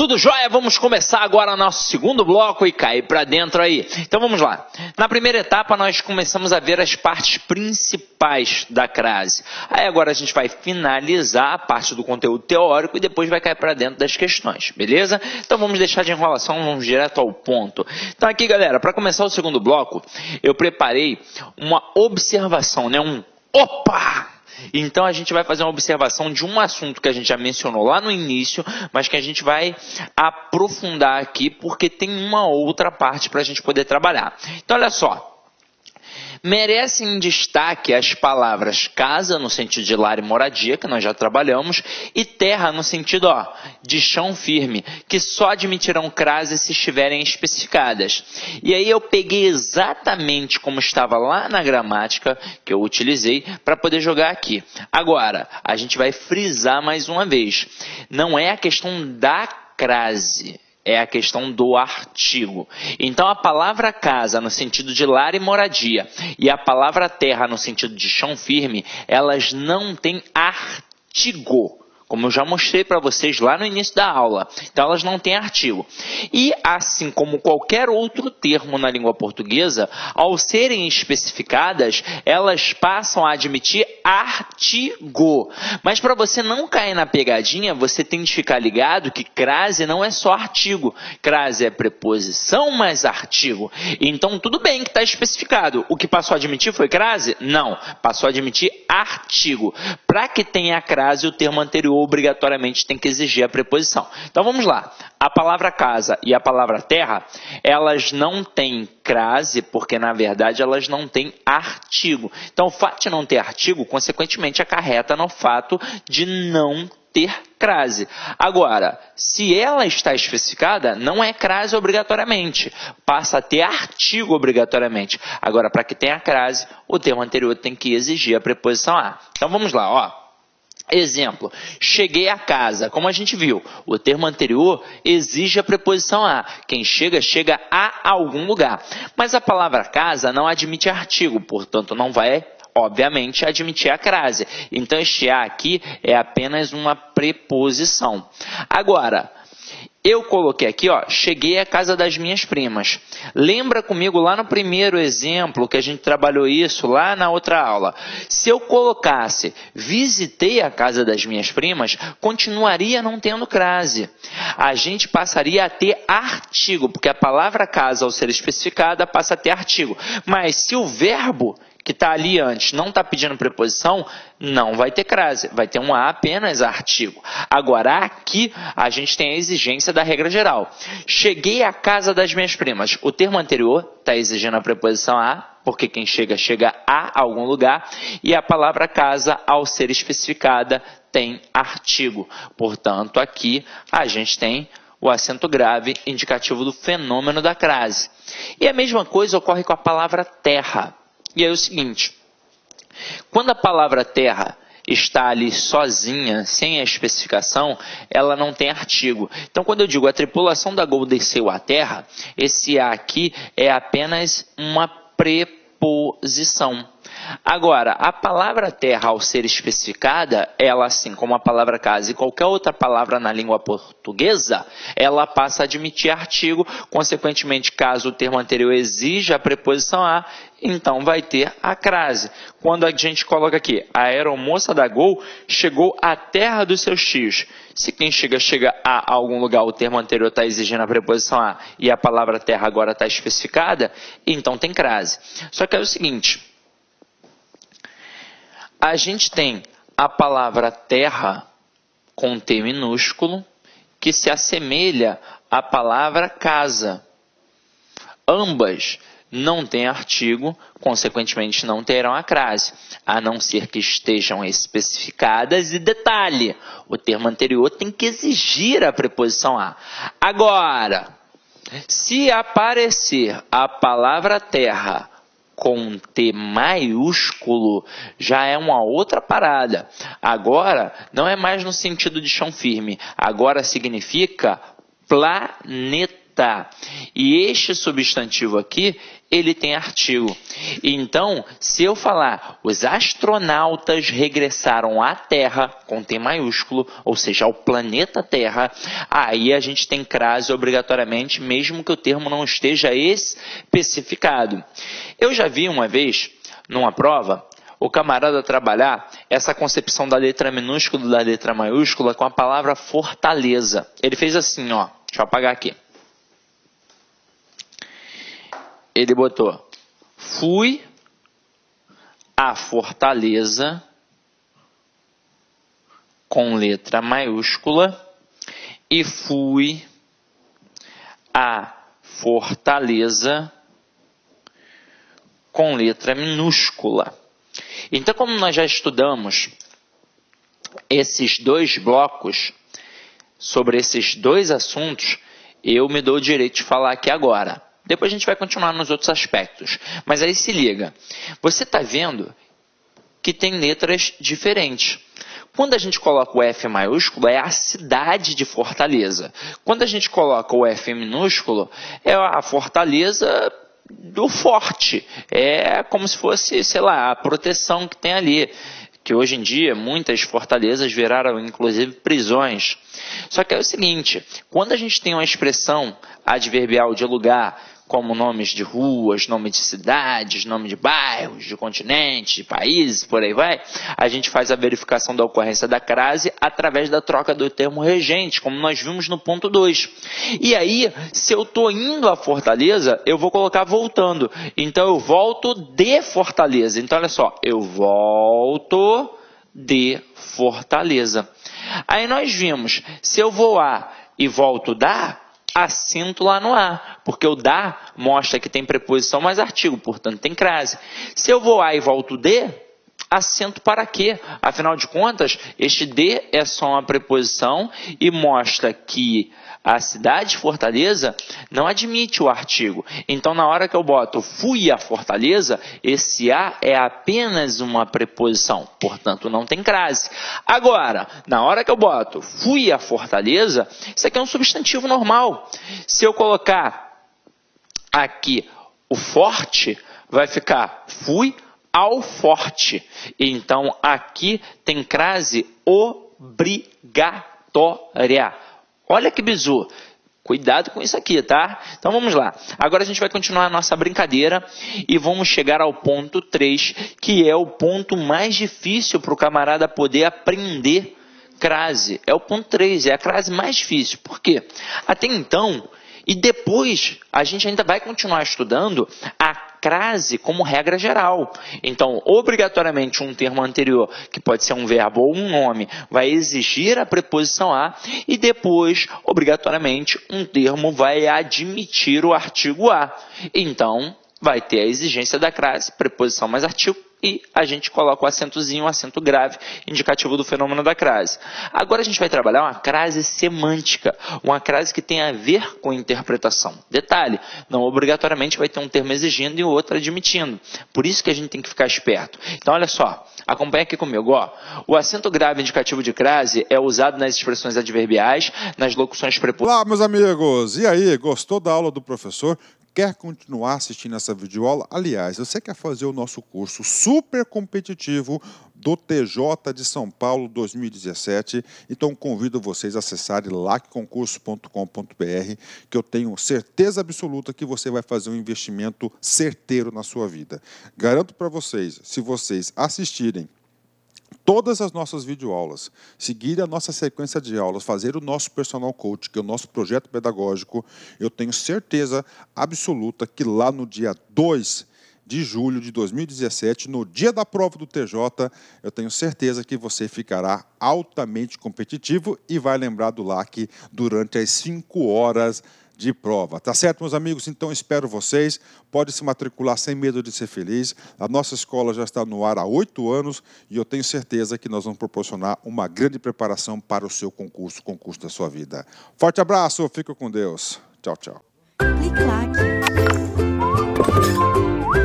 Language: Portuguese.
Tudo jóia? Vamos começar agora nosso segundo bloco e cair para dentro aí. Então vamos lá. Na primeira etapa nós começamos a ver as partes principais da crase. Aí agora a gente vai finalizar a parte do conteúdo teórico e depois vai cair para dentro das questões, beleza? Então vamos deixar de enrolação, vamos direto ao ponto. Então aqui galera, para começar o segundo bloco, eu preparei uma observação, né? Opa! Então a gente vai fazer uma observação de um assunto que a gente já mencionou lá no início, mas que a gente vai aprofundar aqui porque tem uma outra parte para a gente poder trabalhar. Então olha só. Merecem destaque as palavras casa, no sentido de lar e moradia, que nós já trabalhamos, e terra, no sentido de chão firme, que só admitirão crase se estiverem especificadas. E aí eu peguei exatamente como estava lá na gramática, que eu utilizei, para poder jogar aqui. Agora, a gente vai frisar mais uma vez. Não é a questão da crase. É a questão do artigo. Então, a palavra casa, no sentido de lar e moradia, e a palavra terra, no sentido de chão firme, elas não têm artigo. Como eu já mostrei para vocês lá no início da aula. Então, elas não têm artigo. E, assim como qualquer outro termo na língua portuguesa, ao serem especificadas, elas passam a admitir artigo. Mas para você não cair na pegadinha, você tem de ficar ligado que crase não é só artigo. Crase é preposição mais artigo. Então, tudo bem que está especificado. O que passou a admitir foi crase? Não. Passou a admitir artigo. Para que tenha crase, o termo anterior obrigatoriamente tem que exigir a preposição. Então vamos lá. A palavra casa e a palavra terra, elas não têm crase porque na verdade elas não têm artigo. Então o fato de não ter artigo, consequentemente acarreta no fato de não ter crase. Agora, se ela está especificada, não é crase obrigatoriamente, passa a ter artigo obrigatoriamente. Agora, para que tenha crase, o termo anterior tem que exigir a preposição a. Então vamos lá, Exemplo, cheguei a casa. Como a gente viu, o termo anterior exige a preposição a. Quem chega, chega a algum lugar. Mas a palavra casa não admite artigo, portanto não vai, obviamente, admitir a crase. Então este a aqui é apenas uma preposição. Agora, eu coloquei aqui, cheguei à casa das minhas primas. Lembra comigo lá no primeiro exemplo que a gente trabalhou isso lá na outra aula. Se eu colocasse visitei a casa das minhas primas, continuaria não tendo crase. A gente passaria a ter artigo, porque a palavra casa, ao ser especificada, passa a ter artigo. Mas se o verbo que está ali antes não está pedindo preposição, não vai ter crase, vai ter um a apenas artigo. Agora aqui a gente tem a exigência da regra geral. Cheguei à casa das minhas primas. O termo anterior está exigindo a preposição a, porque quem chega, chega a algum lugar. E a palavra casa, ao ser especificada, tem artigo. Portanto, aqui a gente tem o acento grave indicativo do fenômeno da crase. E a mesma coisa ocorre com a palavra terra. E aí é o seguinte, quando a palavra terra está ali sozinha, sem a especificação, ela não tem artigo. Então, quando eu digo a tripulação da Gol desceu à terra, esse a aqui é apenas uma preposição. Agora, a palavra terra, ao ser especificada, ela, assim como a palavra casa e qualquer outra palavra na língua portuguesa, ela passa a admitir artigo, consequentemente, caso o termo anterior exija a preposição a, então vai ter a crase. Quando a gente coloca aqui, a aeromoça da Gol chegou à terra dos seus tios. Se quem chega, chega a algum lugar, o termo anterior está exigindo a preposição a e a palavra terra agora está especificada, então tem crase. Só que é o seguinte, a gente tem a palavra terra com T minúsculo que se assemelha à palavra casa. Ambas não têm artigo, consequentemente não terão a crase, a não ser que estejam especificadas. E detalhe, o termo anterior tem que exigir a preposição a. Agora, se aparecer a palavra terra com T maiúsculo, já é uma outra parada. Agora, não é mais no sentido de chão firme. Agora significa planeta. E este substantivo aqui, ele tem artigo. Então, se eu falar, os astronautas regressaram à Terra, com T maiúsculo, ou seja, ao planeta Terra, aí a gente tem crase obrigatoriamente, mesmo que o termo não esteja especificado. Eu já vi uma vez, numa prova, o camarada trabalhar essa concepção da letra minúscula e da letra maiúscula com a palavra fortaleza. Ele fez assim, ó, deixa eu apagar aqui. Ele botou, fui à Fortaleza com letra maiúscula e fui à Fortaleza com letra minúscula. Então, como nós já estudamos esses dois blocos, sobre esses dois assuntos, eu me dou o direito de falar aqui agora. Depois a gente vai continuar nos outros aspectos. Mas aí se liga, você está vendo que tem letras diferentes. Quando a gente coloca o F maiúsculo, é a cidade de Fortaleza. Quando a gente coloca o F minúsculo, é a Fortaleza do forte. É como se fosse, sei lá, a proteção que tem ali. Que hoje em dia muitas fortalezas viraram inclusive prisões. Só que é o seguinte, quando a gente tem uma expressão adverbial de lugar, como nomes de ruas, nome de cidades, nome de bairros, de continentes, de países, por aí vai, a gente faz a verificação da ocorrência da crase através da troca do termo regente, como nós vimos no ponto 2. E aí, se eu estou indo à Fortaleza, eu vou colocar voltando. Então, eu volto de Fortaleza. Então, olha só, eu volto de Fortaleza. Aí nós vimos, se eu vou a e volto da, acento lá no A, porque o da mostra que tem preposição mais artigo, portanto tem crase. Se eu vou a e volto de, acento para quê? Afinal de contas, este de é só uma preposição e mostra que a cidade de Fortaleza não admite o artigo. Então, na hora que eu boto fui à Fortaleza, esse a é apenas uma preposição, portanto não tem crase. Agora, na hora que eu boto fui à Fortaleza, isso aqui é um substantivo normal. Se eu colocar aqui o forte, vai ficar fui ao forte. Então, aqui tem crase obrigatória. Olha que bizu. Cuidado com isso aqui, tá? Então vamos lá. Agora a gente vai continuar a nossa brincadeira e vamos chegar ao ponto 3, que é o ponto mais difícil para o camarada poder aprender crase. É o ponto 3, é a crase mais difícil. Por quê? Até então, e depois a gente ainda vai continuar estudando a crase como regra geral. Então, obrigatoriamente, um termo anterior, que pode ser um verbo ou um nome, vai exigir a preposição a, e depois, obrigatoriamente, um termo vai admitir o artigo a. Então, vai ter a exigência da crase, preposição mais artigo, e a gente coloca o acentozinho, o acento grave, indicativo do fenômeno da crase. Agora a gente vai trabalhar uma crase semântica, uma crase que tem a ver com interpretação. Detalhe, não obrigatoriamente vai ter um termo exigindo e o outro admitindo. Por isso que a gente tem que ficar esperto. Então olha só, acompanha aqui comigo. Ó. O acento grave indicativo de crase é usado nas expressões adverbiais, nas locuções preposicionais. Olá, meus amigos! E aí, gostou da aula do professor? Quer continuar assistindo essa videoaula? Aliás, você quer fazer o nosso curso super competitivo do TJ de São Paulo 2017? Então convido vocês a acessarem lacconcurso.com.br, que eu tenho certeza absoluta que você vai fazer um investimento certeiro na sua vida. Garanto para vocês, se vocês assistirem todas as nossas videoaulas, seguir a nossa sequência de aulas, fazer o nosso personal coach, que é o nosso projeto pedagógico, eu tenho certeza absoluta que lá no dia 2 de julho de 2017, no dia da prova do TJ, eu tenho certeza que você ficará altamente competitivo e vai lembrar do LAC durante as 5 horas de prova. Tá certo, meus amigos? Então, espero vocês. Pode se matricular sem medo de ser feliz. A nossa escola já está no ar há 8 anos e eu tenho certeza que nós vamos proporcionar uma grande preparação para o seu concurso, o concurso da sua vida. Forte abraço, fica com Deus. Tchau, tchau. Clique lá.